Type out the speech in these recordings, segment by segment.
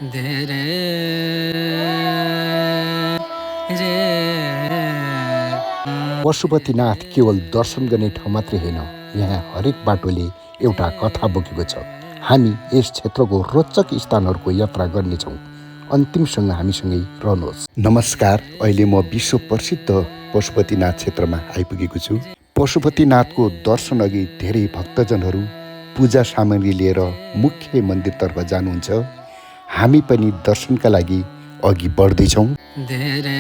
धेरै रे पशुपतिनाथ केवल दर्शन गर्ने ठाउँ मात्रै होइन, यहाँ हरेक बाटोले एउटा कथा बोकेको छ। हामी यस क्षेत्रको रोचक स्थानहरूको यात्रा गर्नेछौँ। अन्तिमसँग हामीसँगै रहनुहोस्। नमस्कार, अहिले म विश्व प्रसिद्ध पशुपतिनाथ क्षेत्रमा आइपुगेको छु। पशुपतिनाथको दर्शन अघि धेरै भक्तजनहरू पूजा सामग्री लिएर मुख्य मन्दिरतर्फ जानुहुन्छ। हामी पनि दर्शनका लागि अघि बढ्दैछौँ। धेरै रे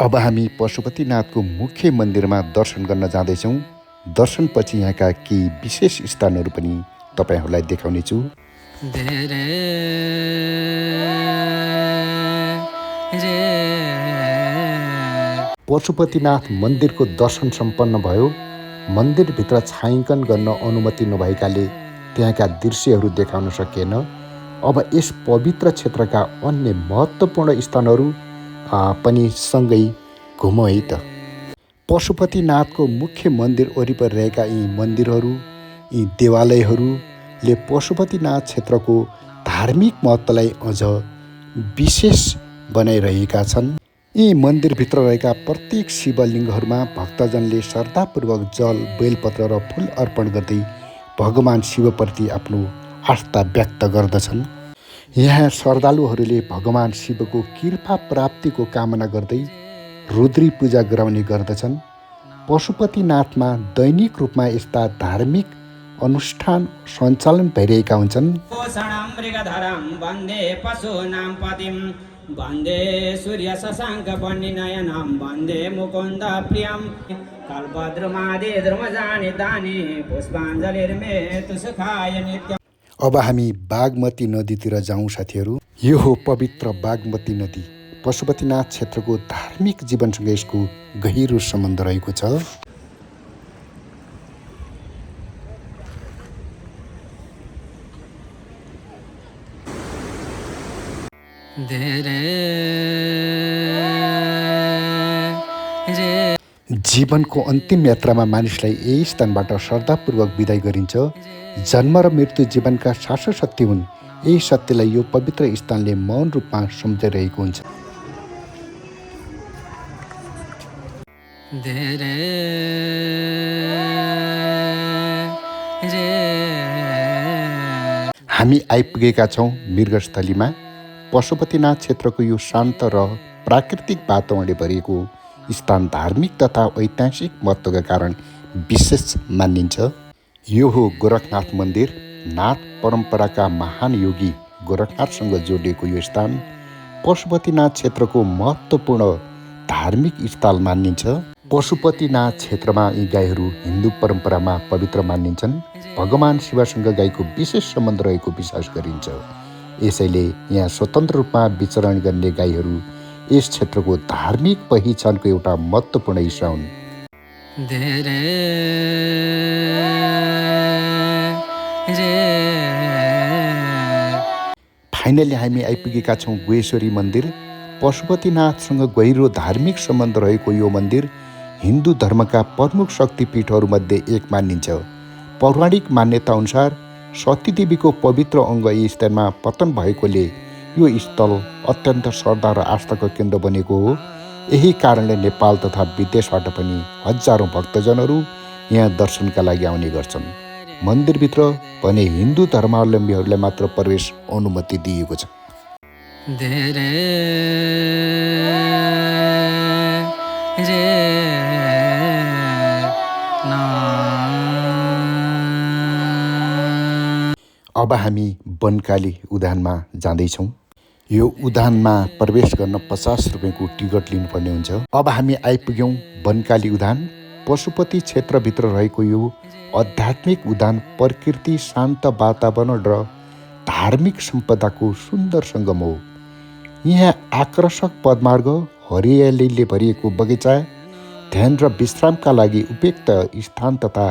अब हामी पशुपतिनाथको मुख्य मन्दिरमा दर्शन गर्न जाँदैछौँ। दर्शनपछि यहाँका केही विशेष स्थानहरू पनि तपाईँहरूलाई देखाउनेछु। धेरै रे पशुपतिनाथ मन्दिरको दर्शन सम्पन्न भयो। मन्दिरभित्र छायाङ्कन गर्न अनुमति नभएकाले त्यहाँका दृश्यहरू देखाउन सकिएन। अब यस पवित्र क्षेत्रका अन्य महत्त्वपूर्ण स्थानहरू पनि सँगै घुमौँ है त। पशुपतिनाथको मुख्य मन्दिर वरिपरि रहेका यी मन्दिरहरू, यी देवालयहरूले पशुपतिनाथ क्षेत्रको धार्मिक महत्त्वलाई अझ विशेष बनाइरहेका छन्। यी मन्दिरभित्र रहेका प्रत्येक शिवलिङ्गहरूमा भक्तजनले श्रद्धापूर्वक जल, बेलपत्र र फुल अर्पण गर्दै भगवान शिवप्रति आफ्नो आस्था व्यक्त गर्दछन्। यहाँ श्रद्धालुहरूले भगवान शिवको कृपा प्राप्तिको कामना गर्दै रुद्री पूजा गराउने गर्दछन्। पशुपतिनाथमा दैनिक रूपमा यस्ता धार्मिक अनुष्ठान सञ्चालन भइरहेका हुन्छन्। वन्दे सूर्य शशाङ्क नयनं वन्दे मुकुन्द प्रियं कल्पद्रुमादि द्रुमजानि दानि पुष्पाञ्जलिर्मे तुसुखाय नित्यम्। अब हामी बागमती नदीतिर जाउँ साथीहरू। यो हो पवित्र बागमती नदी। पशुपतिनाथ क्षेत्रको धार्मिक जीवनसँग यसको गहिरो सम्बन्ध रहेको छ। धेरै रे जीवनको अन्तिम यात्रामा मानिसलाई यही स्थानबाट श्रद्धापूर्वक विदाई गरिन्छ। जन्म र मृत्यु जीवनका शाश्वत सत्य हुन्। यही सत्यलाई यो पवित्र स्थानले मौन रूपमा सम्झाइरहेको हुन्छ। धेरै रे हामी आइपुगेका छौँ मृगस्थलीमा। पशुपतिनाथ क्षेत्रको यो शान्त र प्राकृतिक वातावरणले भरिएको स्थान धार्मिक तथा ऐतिहासिक महत्त्वका कारण विशेष मानिन्छ। यो हो गोरखनाथ मन्दिर। नाथ परम्पराका महान योगी गोरखनाथसँग जोडिएको यो स्थान पशुपतिनाथ क्षेत्रको महत्त्वपूर्ण धार्मिक स्थल मानिन्छ। पशुपतिनाथ क्षेत्रमा यी गाईहरू हिन्दू परम्परामा पवित्र मानिन्छन्। भगवान शिवसँग गाईको विशेष सम्बन्ध रहेको विश्वास गरिन्छ। यसैले यहाँ स्वतन्त्र रूपमा विचरण गर्ने गाईहरू यस क्षेत्रको धार्मिक पहिचानको एउटा महत्त्वपूर्ण हिस्सा हुन्। धेरै रे फाइनली हामी आइपुगेका छौँ गुहेश्वरी मन्दिर। पशुपतिनाथसँग गहिरो धार्मिक सम्बन्ध रहेको यो मन्दिर हिन्दू धर्मका प्रमुख शक्तिपीठहरूमध्ये एक मानिन्छ। पौराणिक मान्यता अनुसार सतीदेवीको पवित्र अङ्ग यी स्थानमा पतन भएकोले यो स्थल अत्यन्त श्रद्धा र आस्थाको केन्द्र बनेको हो। यही कारणले नेपाल तथा विदेशबाट पनि हजारौँ भक्तजनहरू यहाँ दर्शनका लागि आउने गर्छन्। मन्दिरभित्र भने हिन्दू धर्मावलम्बीहरूलाई मात्र प्रवेश अनुमति दिएको छ। धेरै रे अब हामी बनकाली उद्यानमा जाँदैछौँ। यो उद्यानमा प्रवेश गर्न 50 रुपियाँको टिकट लिनुपर्ने हुन्छ। अब हामी आइपुग्यौँ बनकाली उद्यान। पशुपति क्षेत्रभित्र रहेको यो आध्यात्मिक उद्यान प्रकृति, शान्त वातावरण र धार्मिक सम्पदाको सुन्दर सङ्गम हो। यहाँ आकर्षक पदमार्ग, हरियालीले भरिएको बगैँचा, ध्यान र विश्रामका लागि उपयुक्त स्थान तथा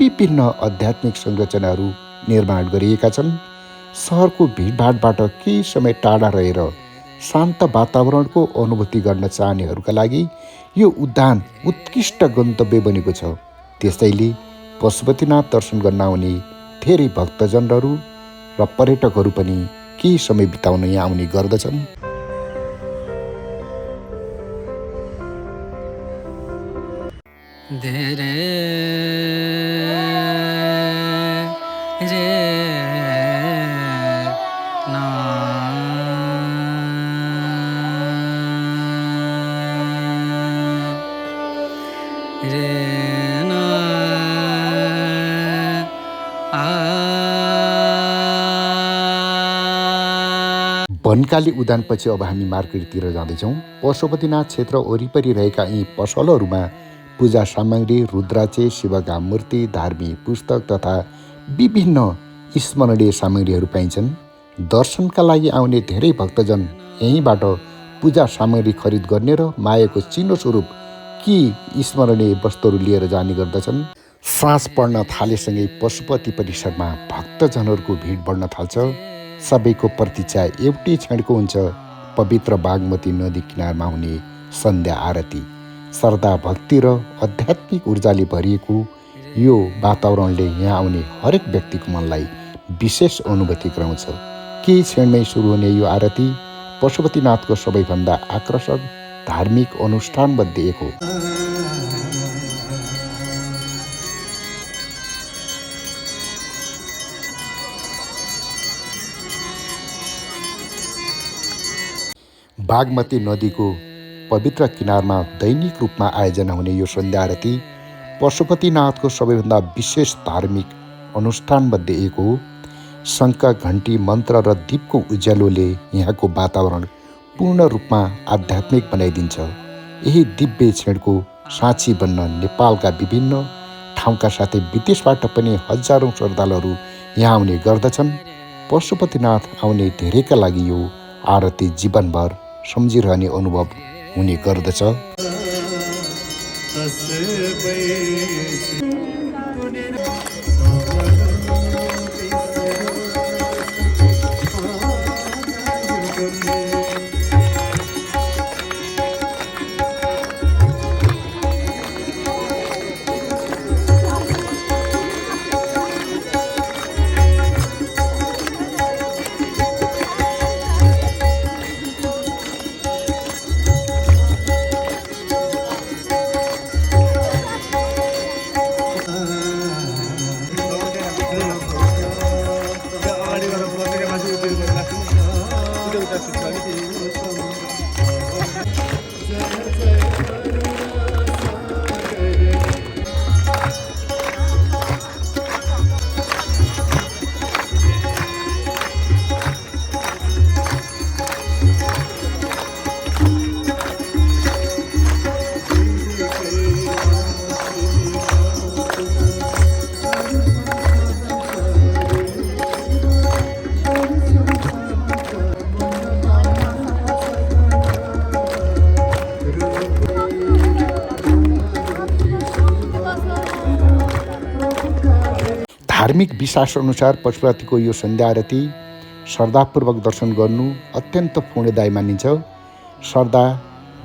विभिन्न आध्यात्मिक संरचनाहरू निर्माण गरिएका छन्। सहरको भिडभाडबाट केही समय टाढा रहेर शान्त वातावरणको अनुभूति गर्न चाहनेहरूका लागि यो उद्यान उत्कृष्ट गन्तव्य बनेको छ। त्यसैले पशुपतिनाथ दर्शन गर्न आउने धेरै भक्तजनहरू र पर्यटकहरू पनि केही समय बिताउन यहाँ आउने गर्दछन्। धीरे रे ना रे ना बनकाली उद्यानपछि अब हामी मार्केटतिर जाँदैछौँ। पशुपतिनाथ क्षेत्र वरिपरि रहेका यी पसलहरूमा पूजा सामग्री, रुद्राक्षे, शिवका मूर्ति, धार्मिक पुस्तक तथा विभिन्न स्मरणीय सामग्रीहरू पाइन्छन्। दर्शनका लागि आउने धेरै भक्तजन यहीँबाट पूजा सामग्री खरिद गर्ने र मायाको चिनो स्वरूप कि स्मरणीय वस्तुहरू लिएर जाने गर्दछन्। साँझ पर्न थालेसँगै पशुपति परिसरमा भक्तजनहरूको भिड बढ्न थाल्छ। सबैको प्रतीक्षा एउटै क्षणको हुन्छ, पवित्र बागमती नदी किनारमा हुने सन्ध्या आरती। श्रद्धा, भक्ति र आध्यात्मिक ऊर्जाले भरिएको यो वातावरणले यहाँ आउने हरेक व्यक्तिको मनलाई विशेष अनुभूति गराउँछ। केही क्षणमै सुरु हुने यो आरती पशुपतिनाथको सबैभन्दा आकर्षक धार्मिक अनुष्ठानमध्ये एक हो। बागमती नदीको पवित्र किनारमा दैनिक रूपमा आयोजना हुने यो सन्ध्या आरती पशुपतिनाथको सबैभन्दा विशेष धार्मिक अनुष्ठानमध्ये एक हो। शङ्ख, घन्टी, मन्त्र र दीपको उज्यालोले यहाँको वातावरण पूर्ण रूपमा आध्यात्मिक बनाइदिन्छ। यही दिव्य क्षणको साक्षी बन्न नेपालका विभिन्न ठाउँका साथै विदेशबाट पनि हजारौँ श्रद्धालुहरू यहाँ आउने गर्दछन्। पशुपतिनाथ आउने धेरैका लागि यो आरती जीवनभर सम्झिरहने अनुभव हुने गर्दछ। धार्मिक विश्वास अनुसार पशुपतिको यो सन्ध्या आरती श्रद्धापूर्वक दर्शन गर्नु अत्यन्त पुण्यदायी मानिन्छ। श्रद्धा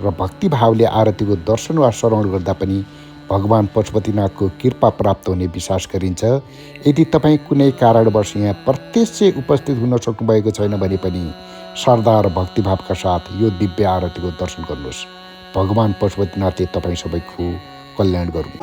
र भक्तिभावले आरतीको दर्शन वा श्रवण गर्दा पनि भगवान पशुपतिनाथको कृपा प्राप्त हुने विश्वास गरिन्छ। यदि तपाईँ कुनै कारणवश यहाँ प्रत्यक्ष उपस्थित हुन सक्नुभएको छैन भने पनि श्रद्धा र भक्तिभावका साथ यो दिव्य आरतीको दर्शन गर्नुहोस्। भगवान पशुपतिनाथले तपाईँ सबैको कल्याण गरून्।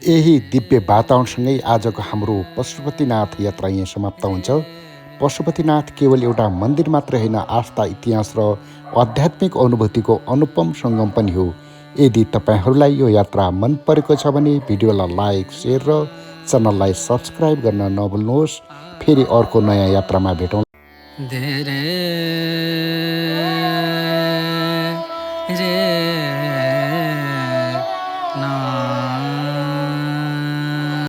यही दिव्य वातावरणसँगै आजको हाम्रो पशुपतिनाथ यात्रा यहीँ समाप्त हुन्छ। पशुपतिनाथ केवल एउटा मन्दिर मात्र होइन, आस्था, इतिहास र आध्यात्मिक अनुभूतिको अनुपम सङ्गम पनि हो। यदि तपाईँहरूलाई यो यात्रा मन परेको छ भने भिडियोलाई लाइक, सेयर र च्यानललाई सब्सक्राइब गर्न नभुल्नुहोस्। फेरि अर्को नयाँ यात्रामा भेटौँ। धे रे रे